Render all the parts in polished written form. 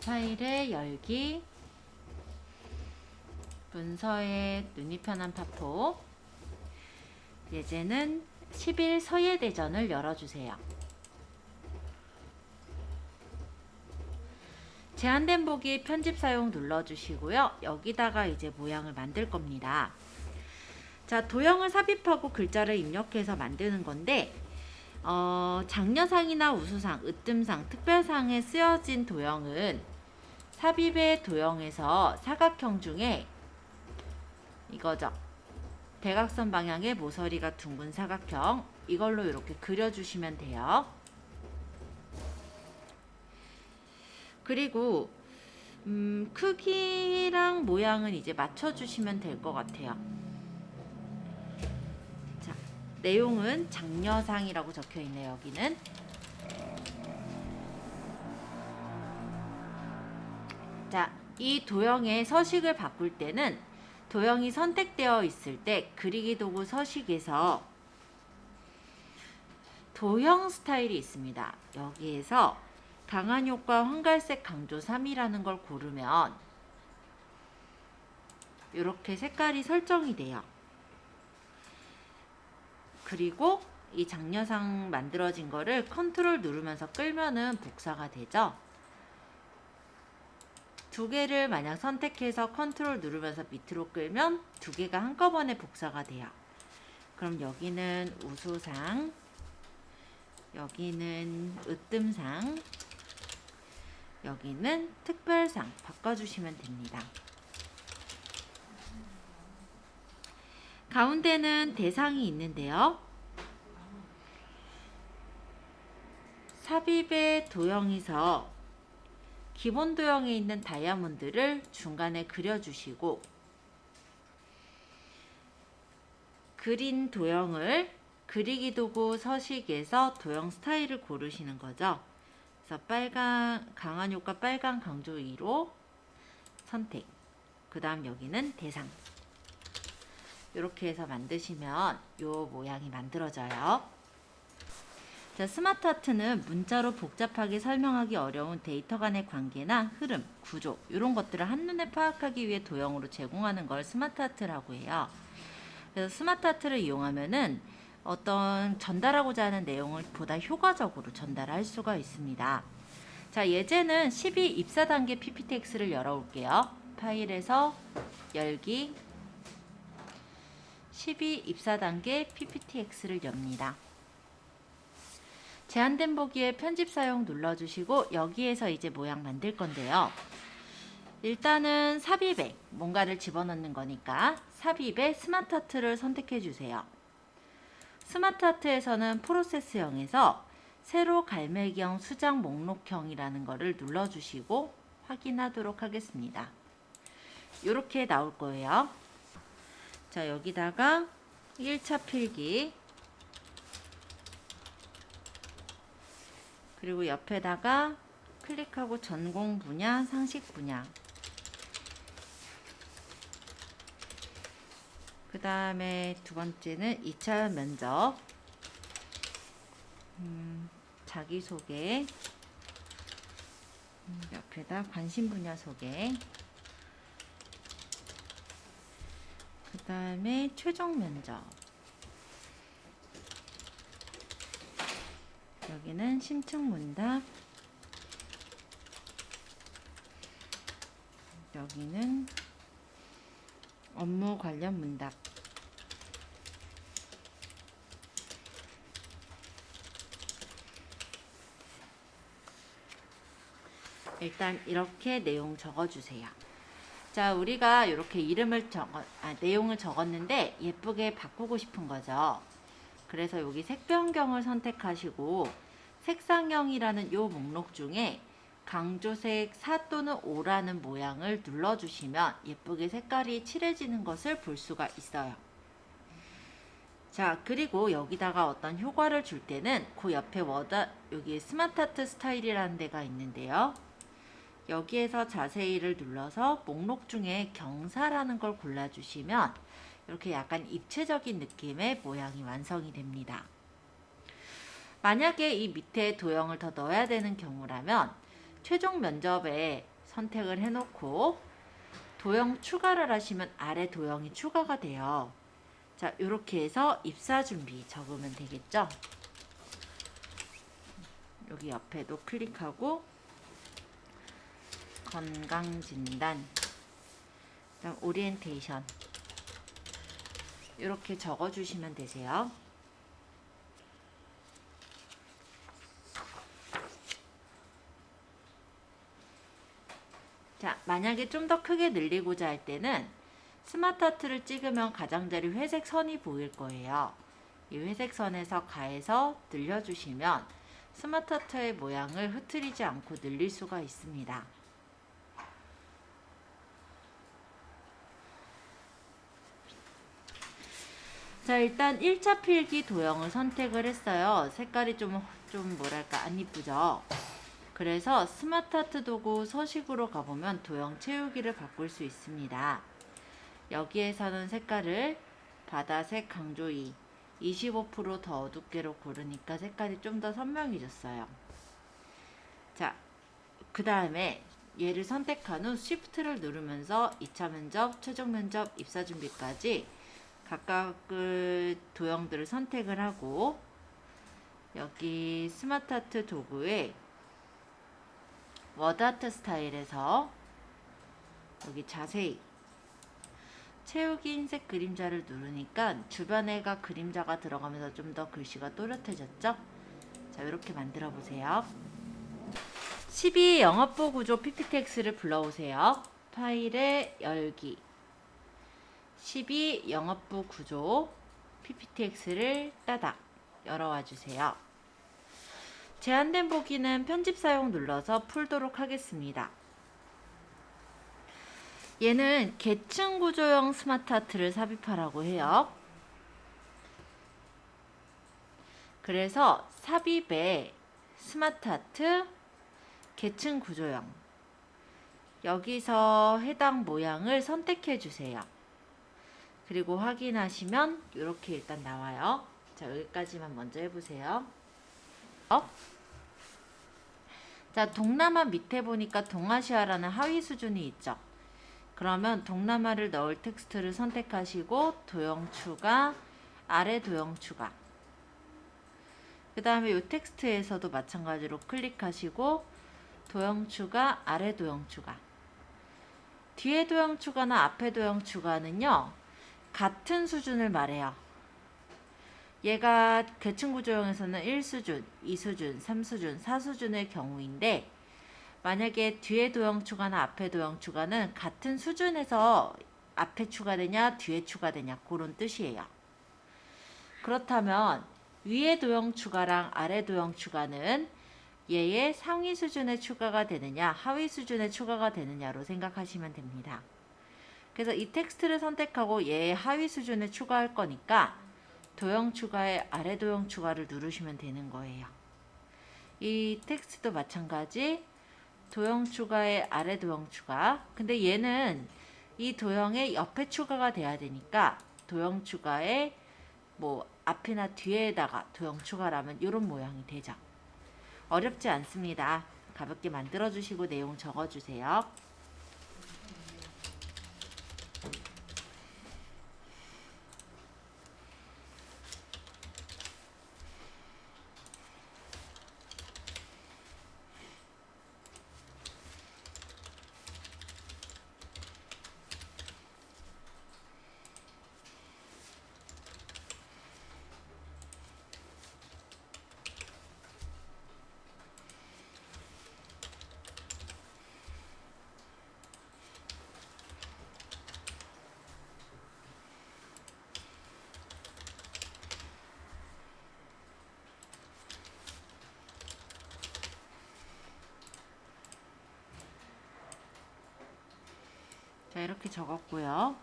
파일의 열기, 문서의 눈이 편한 파포, 예제는 10일 서예대전을 열어주세요. 제한된 보기 편집 사용 눌러주시고요. 여기다가 이제 모양을 만들 겁니다. 자, 도형을 삽입하고 글자를 입력해서 만드는 건데 장려상이나 우수상, 으뜸상, 특별상에 쓰여진 도형은 삽입의 도형에서 사각형 중에 이거죠. 대각선 방향의 모서리가 둥근 사각형, 이걸로 이렇게 그려주시면 돼요. 그리고 크기랑 모양은 이제 맞춰주시면 될 것 같아요. 자, 내용은 장려상이라고 적혀있네요. 여기는. 자, 이 도형의 서식을 바꿀 때는 도형이 선택되어 있을 때 그리기 도구 서식에서 도형 스타일이 있습니다. 여기에서 강한 효과 황갈색 강조 3이라는 걸 고르면 이렇게 색깔이 설정이 돼요. 그리고 이 장려상 만들어진 거를 컨트롤 누르면서 끌면은 복사가 되죠. 두 개를 만약 선택해서 컨트롤 누르면서 밑으로 끌면 두 개가 한꺼번에 복사가 돼요. 그럼 여기는 우수상, 여기는 으뜸상, 여기는 특별상 바꿔주시면 됩니다. 가운데는 대상이 있는데요. 삽입의 도형에서 기본 도형에 있는 다이아몬드를 중간에 그려주시고 그린 도형을 그리기 도구 서식에서 도형 스타일을 고르시는 거죠. 그래서 빨간 강한 효과 빨간 강조 2로 선택. 그 다음 여기는 대상. 이렇게 해서 만드시면 이 모양이 만들어져요. 자, 스마트 아트는 문자로 복잡하게 설명하기 어려운 데이터 간의 관계나 흐름, 구조 이런 것들을 한눈에 파악하기 위해 도형으로 제공하는 걸 스마트 아트라고 해요. 그래서 스마트 아트를 이용하면은 어떤 전달하고자 하는 내용을 보다 효과적으로 전달할 수가 있습니다. 자, 예제는 12 입사 단계 PPTX를 열어올게요. 파일에서 열기 12 입사 단계 PPTX를 엽니다. 제한된 보기에 편집 사용 눌러주시고 여기에서 이제 모양 만들 건데요. 일단은 삽입에 뭔가를 집어넣는 거니까 삽입에 스마트 아트를 선택해 주세요. 스마트 아트에서는 프로세스형에서 세로 갈매기형 수장 목록형이라는 거를 눌러주시고 확인하도록 하겠습니다. 이렇게 나올 거예요. 자, 여기다가 1차 필기 그리고 옆에다가 클릭하고 전공 분야, 상식 분야 그 다음에 두 번째는 2차 면접 자기소개 옆에다 관심 분야 소개 그 다음에 최종 면접 여기는 심층 문답 여기는 업무 관련 문답 일단 이렇게 내용 적어주세요. 자, 우리가 이렇게 내용을 적었는데 예쁘게 바꾸고 싶은 거죠. 그래서 여기 색 변경을 선택하시고 색상형이라는 요 목록 중에 강조색 4 또는 5라는 모양을 눌러주시면 예쁘게 색깔이 칠해지는 것을 볼 수가 있어요. 자, 그리고 여기다가 어떤 효과를 줄 때는 그 옆에 여기 스마트 아트 스타일이라는 데가 있는데요. 여기에서 자세히를 눌러서 목록 중에 경사라는 걸 골라주시면 이렇게 약간 입체적인 느낌의 모양이 완성이 됩니다. 만약에 이 밑에 도형을 더 넣어야 되는 경우라면 최종 면접에 선택을 해놓고 도형 추가를 하시면 아래 도형이 추가가 돼요. 자, 이렇게 해서 입사 준비 적으면 되겠죠? 여기 옆에도 클릭하고 건강진단, 그다음 오리엔테이션 이렇게 적어주시면 되세요. 자, 만약에 좀 더 크게 늘리고자 할 때는 스마트 하트를 찍으면 가장자리 회색 선이 보일 거예요. 이 회색 선에서 가해서 늘려주시면 스마트 하트의 모양을 흐트리지 않고 늘릴 수가 있습니다. 자, 일단 1차 필기 도형을 선택을 했어요. 색깔이 좀 뭐랄까 안 이쁘죠? 그래서 스마트 하트 도구 서식으로 가보면 도형 채우기를 바꿀 수 있습니다. 여기에서는 색깔을 바다색 강조 2, 25%더 어둡게로 고르니까 색깔이 좀 더 선명해졌어요. 자, 그 다음에 얘를 선택한 후 Shift를 누르면서 2차 면접, 최종 면접, 입사 준비까지 각각의 도형들을 선택을 하고 여기 스마트 하트 도구에 워드 아트 스타일에서 여기 자세히 채우기 흰색 그림자를 누르니까 주변에가 그림자가 들어가면서 좀 더 글씨가 또렷해졌죠? 자, 이렇게 만들어 보세요. 12 영업부 구조 PPTX를 불러오세요. 파일에 열기 12 영업부 구조 PPTX를 따닥 열어와 주세요. 제한된 보기는 편집 사용 눌러서 풀도록 하겠습니다. 얘는 계층 구조형 스마트 하트를 삽입하라고 해요. 그래서 삽입에 스마트 하트 계층 구조형 여기서 해당 모양을 선택해 주세요. 그리고 확인하시면 이렇게 일단 나와요. 자, 여기까지만 먼저 해보세요. 자, 동남아 밑에 보니까 동아시아라는 하위 수준이 있죠. 그러면 동남아를 넣을 텍스트를 선택하시고 도형 추가, 아래 도형 추가. 그 다음에 이 텍스트에서도 마찬가지로 클릭하시고 도형 추가, 아래 도형 추가. 뒤에 도형 추가나 앞에 도형 추가는요, 같은 수준을 말해요. 얘가 계층 구조형에서는 1수준, 2수준, 3수준, 4수준의 경우인데 만약에 뒤에 도형 추가나 앞에 도형 추가는 같은 수준에서 앞에 추가되냐 뒤에 추가되냐 그런 뜻이에요. 그렇다면 위에 도형 추가랑 아래 도형 추가는 얘의 상위 수준에 추가가 되느냐 하위 수준에 추가가 되느냐로 생각하시면 됩니다. 그래서 이 텍스트를 선택하고 얘의 하위 수준에 추가할 거니까 도형 추가에 아래 도형 추가를 누르시면 되는 거예요. 이 텍스트도 마찬가지 도형 추가에 아래 도형 추가. 근데 얘는 이 도형의 옆에 추가가 돼야 되니까 도형 추가에 뭐 앞이나 뒤에다가 도형 추가라면 이런 모양이 되죠. 어렵지 않습니다. 가볍게 만들어 주시고 내용 적어 주세요. 자, 이렇게 적었고요.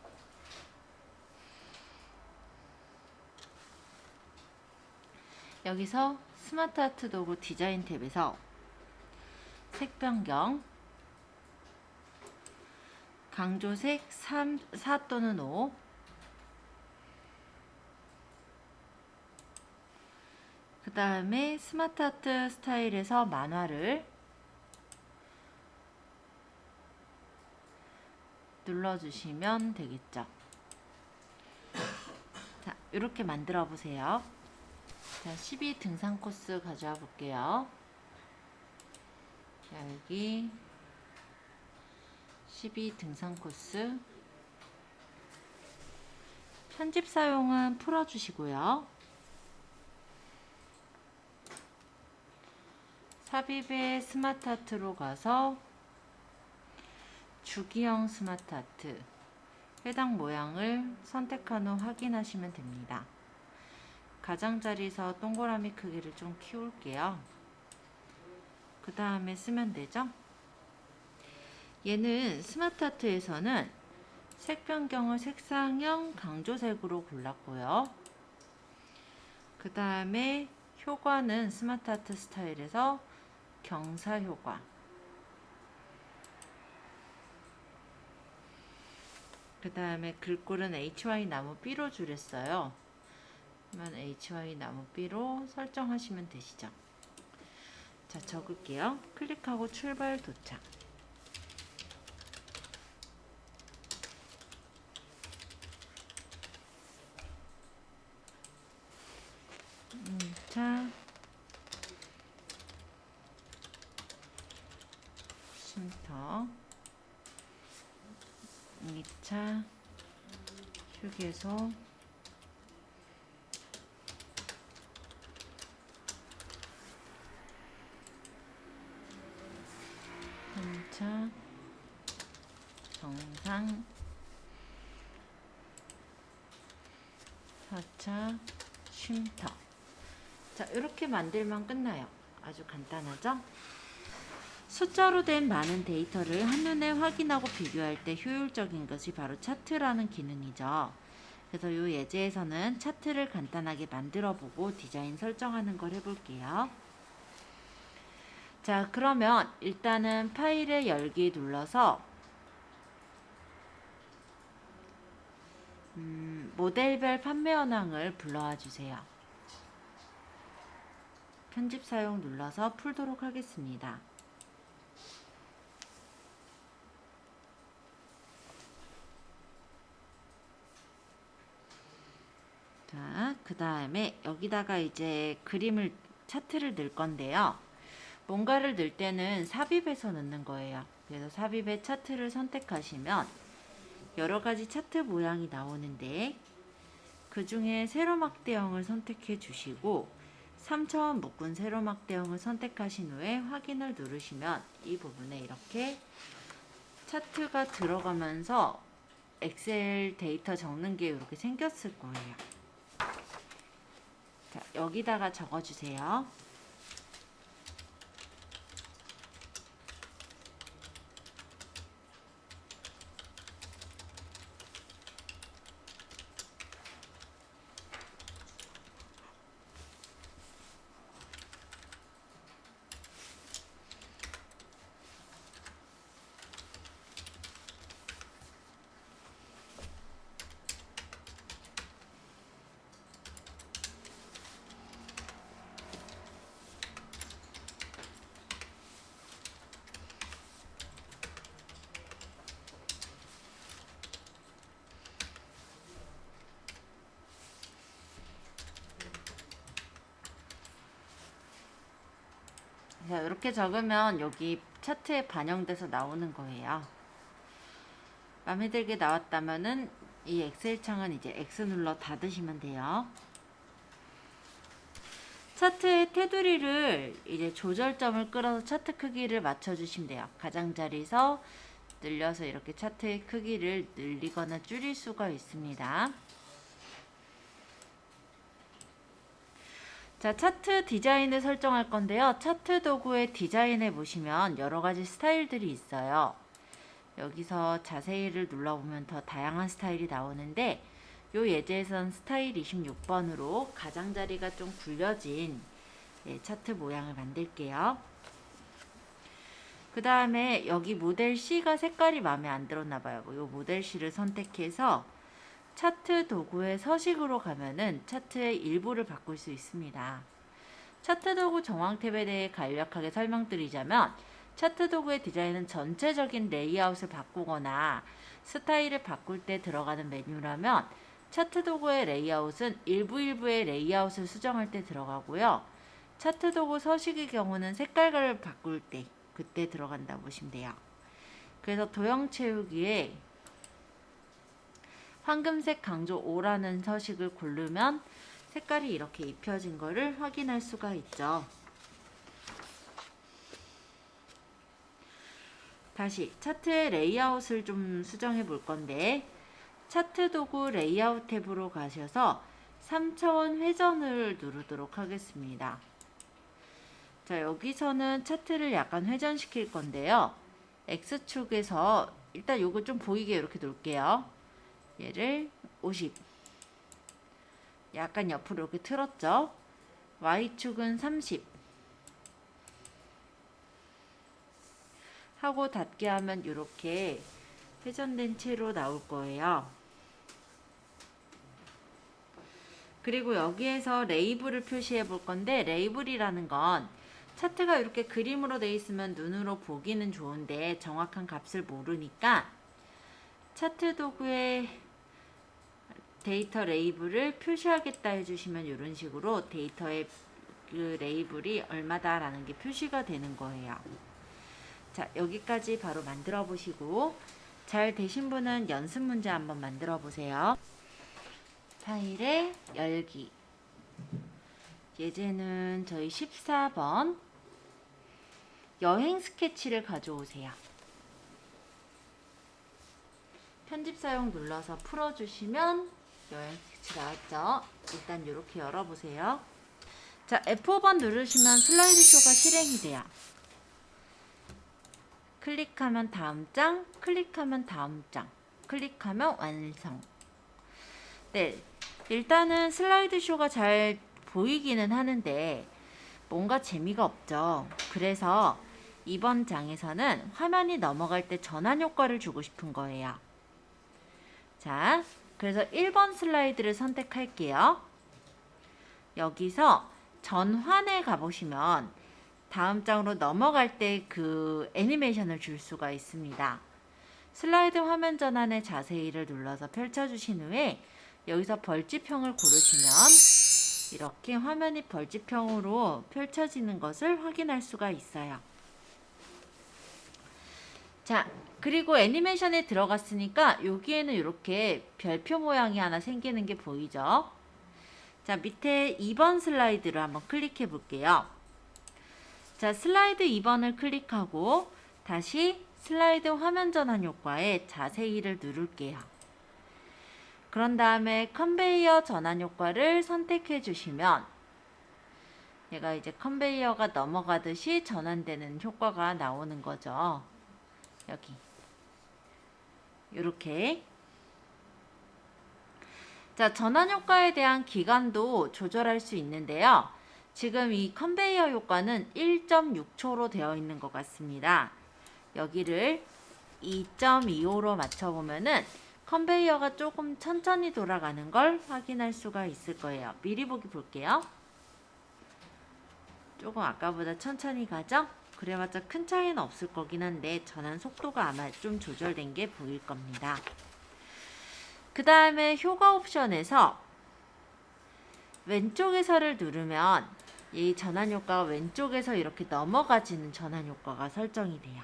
여기서 스마트 아트 도구 디자인 탭에서 색 변경 강조색 4 또는 5 그 다음에 스마트 아트 스타일에서 만화를 눌러주시면 되겠죠. 자, 이렇게 만들어 보세요. 자, 12 등산 코스 가져와 볼게요. 자, 여기 12 등산 코스. 편집 사용은 풀어주시고요. 삽입의 스마트 아트로 가서 주기형 스마트 아트 해당 모양을 선택한 후 확인하시면 됩니다. 가장자리에서 동그라미 크기를 좀 키울게요. 그 다음에 쓰면 되죠. 얘는 스마트 아트에서는 색 변경을 색상형 강조색으로 골랐고요. 그 다음에 효과는 스마트 아트 스타일에서 경사 효과. 그 다음에 글꼴은 HY 나무 B로 줄였어요. 그러면 HY 나무 B로 설정하시면 되시죠. 자, 적을게요. 클릭하고 출발 도착. 자, 쉼터 2차 휴게소 3차 정상 4차 쉼터. 자, 이렇게 만들면 끝나요. 아주 간단하죠? 숫자로 된 많은 데이터를 한눈에 확인하고 비교할 때 효율적인 것이 바로 차트라는 기능이죠. 그래서 이 예제에서는 차트를 간단하게 만들어 보고 디자인 설정하는 걸 해볼게요. 자, 그러면 일단은 파일에 열기 눌러서 모델별 판매 현황을 불러와 주세요. 편집 사용 눌러서 풀도록 하겠습니다. 자, 그 다음에 여기다가 이제 그림을, 차트를 넣을 건데요. 뭔가를 넣을 때는 삽입해서 넣는 거예요. 그래서 삽입의 차트를 선택하시면 여러 가지 차트 모양이 나오는데 그 중에 세로막대형을 선택해 주시고 3차원 묶은 세로막대형을 선택하신 후에 확인을 누르시면 이 부분에 이렇게 차트가 들어가면서 엑셀 데이터 적는 게 이렇게 생겼을 거예요. 자, 여기다가 적어주세요. 자, 이렇게 적으면 여기 차트에 반영돼서 나오는 거예요. 마음에 들게 나왔다면은 이 엑셀 창은 이제 X 눌러 닫으시면 돼요. 차트의 테두리를 이제 조절점을 끌어서 차트 크기를 맞춰주시면 돼요. 가장자리에서 늘려서 이렇게 차트의 크기를 늘리거나 줄일 수가 있습니다. 자, 차트 디자인을 설정할 건데요. 차트 도구의 디자인에 보시면 여러 가지 스타일들이 있어요. 여기서 자세히를 눌러보면 더 다양한 스타일이 나오는데 요 예제에선 스타일 26번으로 가장자리가 좀 굴려진 차트 모양을 만들게요. 그 다음에 여기 모델 C가 색깔이 마음에 안 들었나 봐요. 요 모델 C를 선택해서 차트 도구의 서식으로 가면은 차트의 일부를 바꿀 수 있습니다. 차트 도구 정황 탭에 대해 간략하게 설명드리자면 차트 도구의 디자인은 전체적인 레이아웃을 바꾸거나 스타일을 바꿀 때 들어가는 메뉴라면 차트 도구의 레이아웃은 일부의 레이아웃을 수정할 때 들어가고요. 차트 도구 서식의 경우는 색깔을 바꿀 때 그때 들어간다고 보시면 돼요. 그래서 도형 채우기에 황금색 강조 5라는 서식을 고르면 색깔이 이렇게 입혀진 거를 확인할 수가 있죠. 다시 차트의 레이아웃을 좀 수정해 볼 건데 차트 도구 레이아웃 탭으로 가셔서 3차원 회전을 누르도록 하겠습니다. 자, 여기서는 차트를 약간 회전시킬 건데요. X축에서 일단 요거 좀 보이게 이렇게 놓을게요. 얘를 50 약간 옆으로 이렇게 틀었죠. Y축은 30 하고 닫게 하면 이렇게 회전된 채로 나올 거예요. 그리고 여기에서 레이블을 표시해 볼 건데 레이블이라는 건 차트가 이렇게 그림으로 되어 있으면 눈으로 보기는 좋은데 정확한 값을 모르니까 차트 도구에 데이터 레이블을 표시하겠다 해주시면 이런 식으로 데이터의 그 레이블이 얼마다라는 게 표시가 되는 거예요. 자, 여기까지 바로 만들어 보시고 잘 되신 분은 연습 문제 한번 만들어 보세요. 파일에 열기. 예제는 저희 14번 여행 스케치를 가져오세요. 편집 사용 눌러서 풀어주시면 여행 스케치 나왔죠? 일단 이렇게 열어보세요. 자, F5번 누르시면 슬라이드 쇼가 실행이 돼요. 클릭하면 다음 장, 클릭하면 다음 장, 클릭하면 완성. 네, 일단은 슬라이드 쇼가 잘 보이기는 하는데 뭔가 재미가 없죠. 그래서 이번 장에서는 화면이 넘어갈 때 전환 효과를 주고 싶은 거예요. 자, 그래서 1번 슬라이드를 선택할게요. 여기서 전환에 가보시면 다음 장으로 넘어갈 때 그 애니메이션을 줄 수가 있습니다. 슬라이드 화면 전환의 자세히를 눌러서 펼쳐주신 후에 여기서 벌집형을 고르시면 이렇게 화면이 벌집형으로 펼쳐지는 것을 확인할 수가 있어요. 자, 그리고 애니메이션에 들어갔으니까 여기에는 이렇게 별표 모양이 하나 생기는 게 보이죠? 자, 밑에 2번 슬라이드를 한번 클릭해 볼게요. 자, 슬라이드 2번을 클릭하고 다시 슬라이드 화면 전환 효과에 자세히를 누를게요. 그런 다음에 컨베이어 전환 효과를 선택해 주시면 얘가 이제 컨베이어가 넘어가듯이 전환되는 효과가 나오는 거죠. 여기 이렇게. 자, 전환 효과에 대한 기간도 조절할 수 있는데요. 지금 이 컨베이어 효과는 1.6초로 되어 있는 것 같습니다. 여기를 2.25로 맞춰보면은 컨베이어가 조금 천천히 돌아가는 걸 확인할 수가 있을 거예요. 미리 보기 볼게요. 조금 아까보다 천천히 가죠? 그래봤자 큰 차이는 없을 거긴 한데 전환 속도가 아마 좀 조절된 게 보일 겁니다. 그 다음에 효과 옵션에서 왼쪽에서를 누르면 이 전환 효과가 왼쪽에서 이렇게 넘어가지는 전환 효과가 설정이 돼요.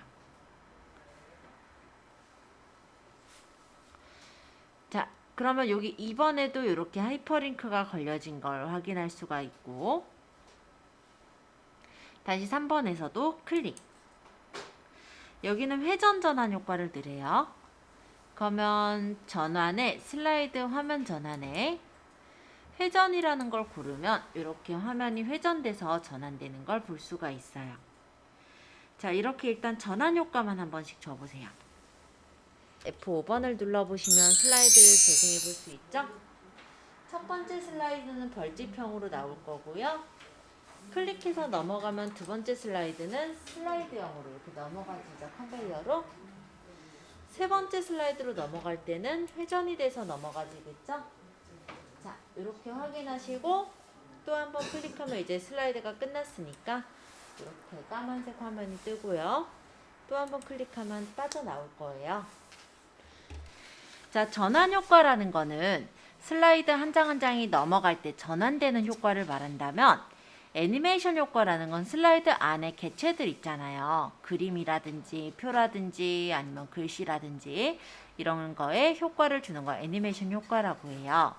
자, 그러면 여기 2번에도 이렇게 하이퍼링크가 걸려진 걸 확인할 수가 있고 다시 3번에서도 클릭. 여기는 회전 전환 효과를 드려요. 그러면 전환에 슬라이드 화면 전환에 회전이라는 걸 고르면 이렇게 화면이 회전돼서 전환되는 걸 볼 수가 있어요. 자, 이렇게 일단 전환 효과만 한 번씩 줘보세요. F5번을 눌러보시면 슬라이드를 재생해 볼 수 있죠? 첫 번째 슬라이드는 벌집형으로 나올 거고요. 클릭해서 넘어가면 두 번째 슬라이드는 슬라이드형으로 이렇게 넘어가지죠. 컨베이어로. 세 번째 슬라이드로 넘어갈 때는 회전이 돼서 넘어가지겠죠? 자, 이렇게 확인하시고 또 한번 클릭하면 이제 슬라이드가 끝났으니까 이렇게 까만색 화면이 뜨고요. 또 한 번 클릭하면 빠져나올 거예요. 자, 전환 효과라는 거는 슬라이드 한 장 한 장이 넘어갈 때 전환되는 효과를 말한다면, 애니메이션 효과라는 건 슬라이드 안에 개체들 있잖아요. 그림이라든지 표라든지 아니면 글씨라든지 이런 거에 효과를 주는 거 애니메이션 효과라고 해요.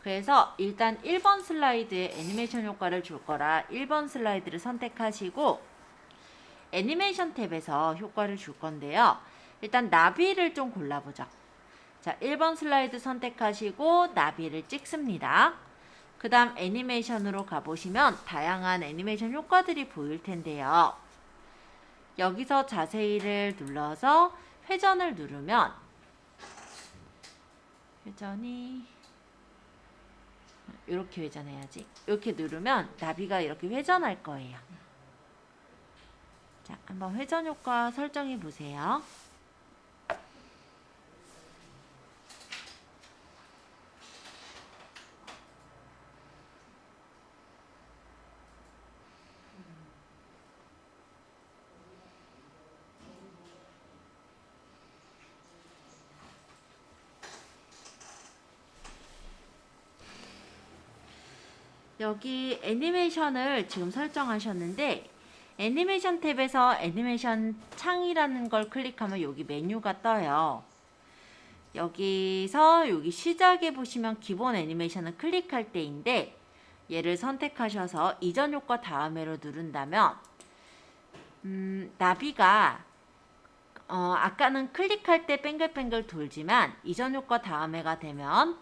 그래서 일단 1번 슬라이드에 애니메이션 효과를 줄 거라 1번 슬라이드를 선택하시고 애니메이션 탭에서 효과를 줄 건데요. 일단 나비를 좀 골라보죠. 자, 1번 슬라이드 선택하시고 나비를 찍습니다. 그 다음 애니메이션으로 가보시면 다양한 애니메이션 효과들이 보일 텐데요. 여기서 자세히를 눌러서 회전을 누르면 회전이 이렇게 회전해야지. 이렇게 누르면 나비가 이렇게 회전할 거예요. 자, 한번 회전 효과 설정해 보세요. 여기 애니메이션을 지금 설정하셨는데 애니메이션 탭에서 애니메이션 창이라는 걸 클릭하면 여기 메뉴가 떠요. 여기서 여기 시작에 보시면 기본 애니메이션을 클릭할 때인데 얘를 선택하셔서 이전 효과 다음에로 누른다면 나비가 아까는 클릭할 때 뱅글뱅글 돌지만 이전 효과 다음에가 되면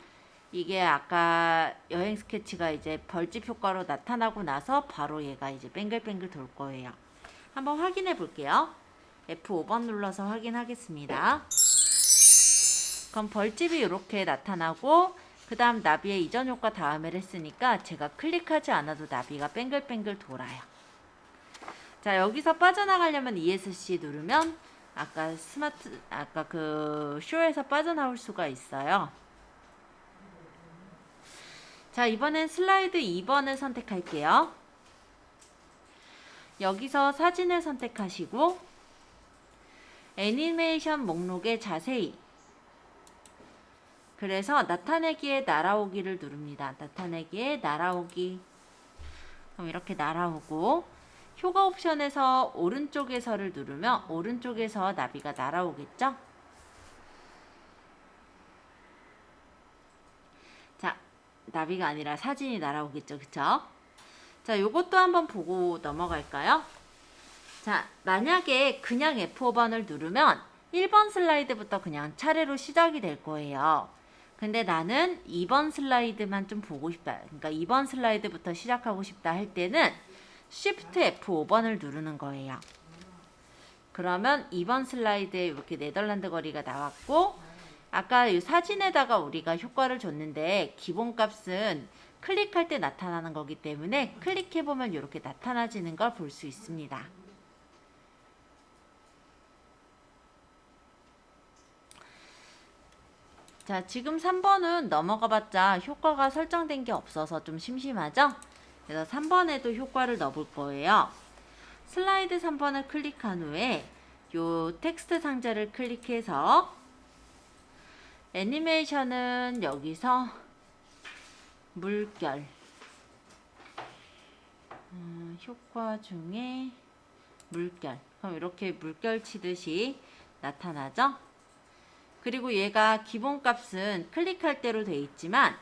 이게 아까 여행 스케치가 이제 벌집 효과로 나타나고 나서 바로 얘가 이제 뱅글뱅글 돌 거예요. 한번 확인해 볼게요. F5번 눌러서 확인하겠습니다. 그럼 벌집이 이렇게 나타나고 그 다음 나비의 이전 효과 다음에를 했으니까 제가 클릭하지 않아도 나비가 뱅글뱅글 돌아요. 자, 여기서 빠져나가려면 ESC 누르면 아까 그 쇼에서 빠져나올 수가 있어요. 자, 이번엔 슬라이드 2번을 선택할게요. 여기서 사진을 선택하시고 애니메이션 목록에 자세히, 그래서 나타내기에 날아오기를 누릅니다. 나타내기에 날아오기. 그럼 이렇게 날아오고 효과 옵션에서 오른쪽에서를 누르면 오른쪽에서 나비가 날아오겠죠? 자, 나비가 아니라 사진이 날아오겠죠, 그쵸? 자, 요것도 한번 보고 넘어갈까요? 자, 만약에 그냥 F5번을 누르면 1번 슬라이드부터 그냥 차례로 시작이 될 거예요. 근데 나는 2번 슬라이드만 좀 보고 싶다. 그러니까 2번 슬라이드부터 시작하고 싶다 할 때는 Shift F5번을 누르는 거예요. 그러면 2번 슬라이드에 이렇게 네덜란드 거리가 나왔고, 아까 이 사진에다가 우리가 효과를 줬는데 기본값은 클릭할 때 나타나는 거기 때문에 클릭해보면 이렇게 나타나지는 걸 볼 수 있습니다. 자, 지금 3번은 넘어가봤자 효과가 설정된 게 없어서 좀 심심하죠? 그래서 3번에도 효과를 넣어볼 거예요. 슬라이드 3번을 클릭한 후에 요 텍스트 상자를 클릭해서 애니메이션은 여기서 물결, 효과 중에 물결, 그럼 이렇게 물결 치듯이 나타나죠? 그리고 얘가 기본값은 클릭할 대로 돼 있지만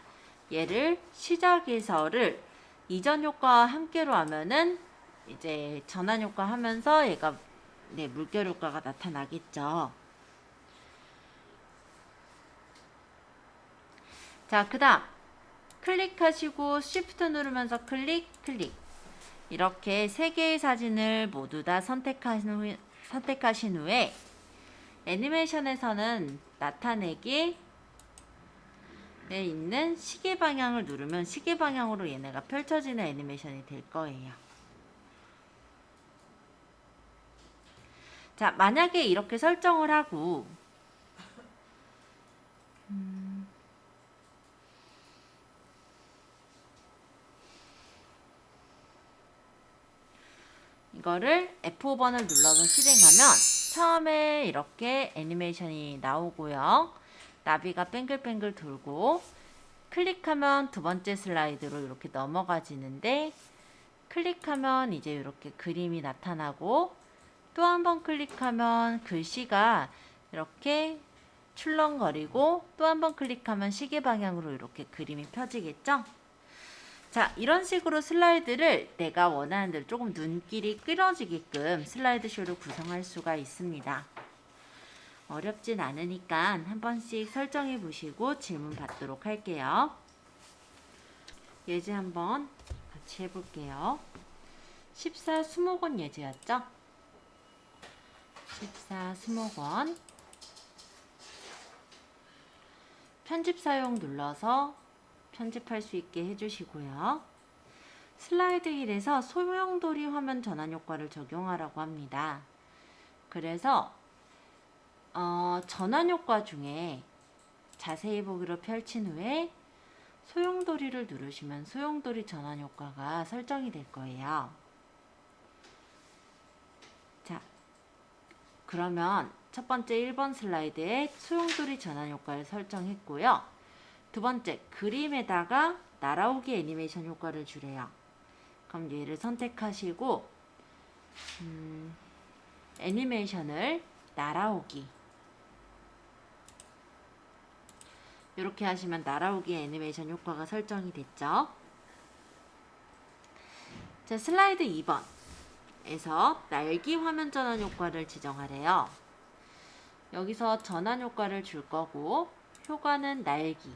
얘를 시작에서를 이전 효과와 함께로 하면은 이제 전환 효과 하면서 얘가 물결 효과가 나타나겠죠. 자, 그 다음 클릭하시고 Shift 누르면서 클릭 이렇게 3개의 사진을 모두 다 선택하신 후에 애니메이션에서는 나타내기에 있는 시계 방향을 누르면 시계 방향으로 얘네가 펼쳐지는 애니메이션이 될 거예요. 자, 만약에 이렇게 설정을 하고 이거를 F5번을 눌러서 실행하면 처음에 이렇게 애니메이션이 나오고요. 나비가 뱅글뱅글 돌고 클릭하면 두 번째 슬라이드로 이렇게 넘어가지는데 클릭하면 이제 이렇게 그림이 나타나고 또 한 번 클릭하면 글씨가 이렇게 출렁거리고 또 한 번 클릭하면 시계 방향으로 이렇게 그림이 펴지겠죠? 자, 이런 식으로 슬라이드를 내가 원하는 대로 조금 눈길이 끌어지게끔 슬라이드 쇼를 구성할 수가 있습니다. 어렵진 않으니까 한 번씩 설정해 보시고 질문 받도록 할게요. 예제 한번 같이 해볼게요. 14 수목원 예제였죠? 14 수목원 편집 사용 눌러서 편집할 수 있게 해주시고요. 슬라이드 힐에서 소용돌이 화면 전환 효과를 적용하라고 합니다. 그래서 전환 효과 중에 자세히 보기로 펼친 후에 소용돌이를 누르시면 소용돌이 전환 효과가 설정이 될 거예요. 자, 그러면 첫 번째 1번 슬라이드에 소용돌이 전환 효과를 설정했고요. 두 번째, 그림에다가 날아오기 애니메이션 효과를 주래요. 그럼 얘를 선택하시고 애니메이션을 날아오기 이렇게 하시면 날아오기 애니메이션 효과가 설정이 됐죠. 자, 슬라이드 2번에서 날기 화면 전환 효과를 지정하래요. 여기서 전환 효과를 줄 거고 효과는 날기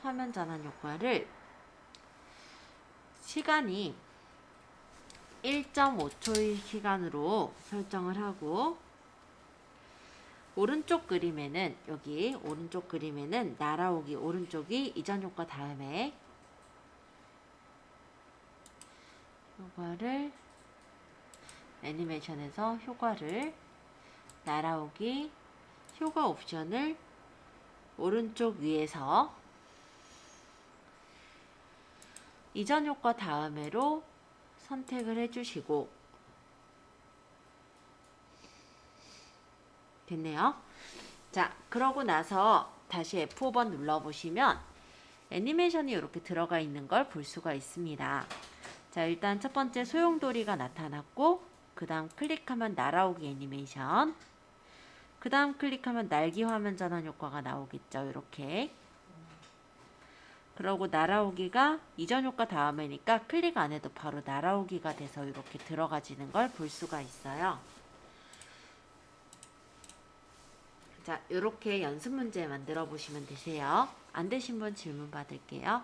화면 전환 효과를 시간이 1.5초의 시간으로 설정을 하고 오른쪽 그림에는 여기 오른쪽 그림에는 날아오기 오른쪽이 이전 효과 다음에 효과를 애니메이션에서 효과를 날아오기 효과 옵션을 오른쪽 위에서 이전 효과 다음에로 선택을 해주시고 됐네요. 자, 그러고 나서 다시 F5번 눌러보시면 애니메이션이 이렇게 들어가 있는 걸 볼 수가 있습니다. 자, 일단 첫 번째 소용돌이가 나타났고 그 다음 클릭하면 날아오기 애니메이션 그 다음 클릭하면 날기 화면 전환 효과가 나오겠죠. 이렇게 그러고 날아오기가 이전 효과 다음에니까 클릭 안 해도 바로 날아오기가 돼서 이렇게 들어가지는 걸 볼 수가 있어요. 자, 이렇게 연습 문제 만들어 보시면 되세요. 안 되신 분 질문 받을게요.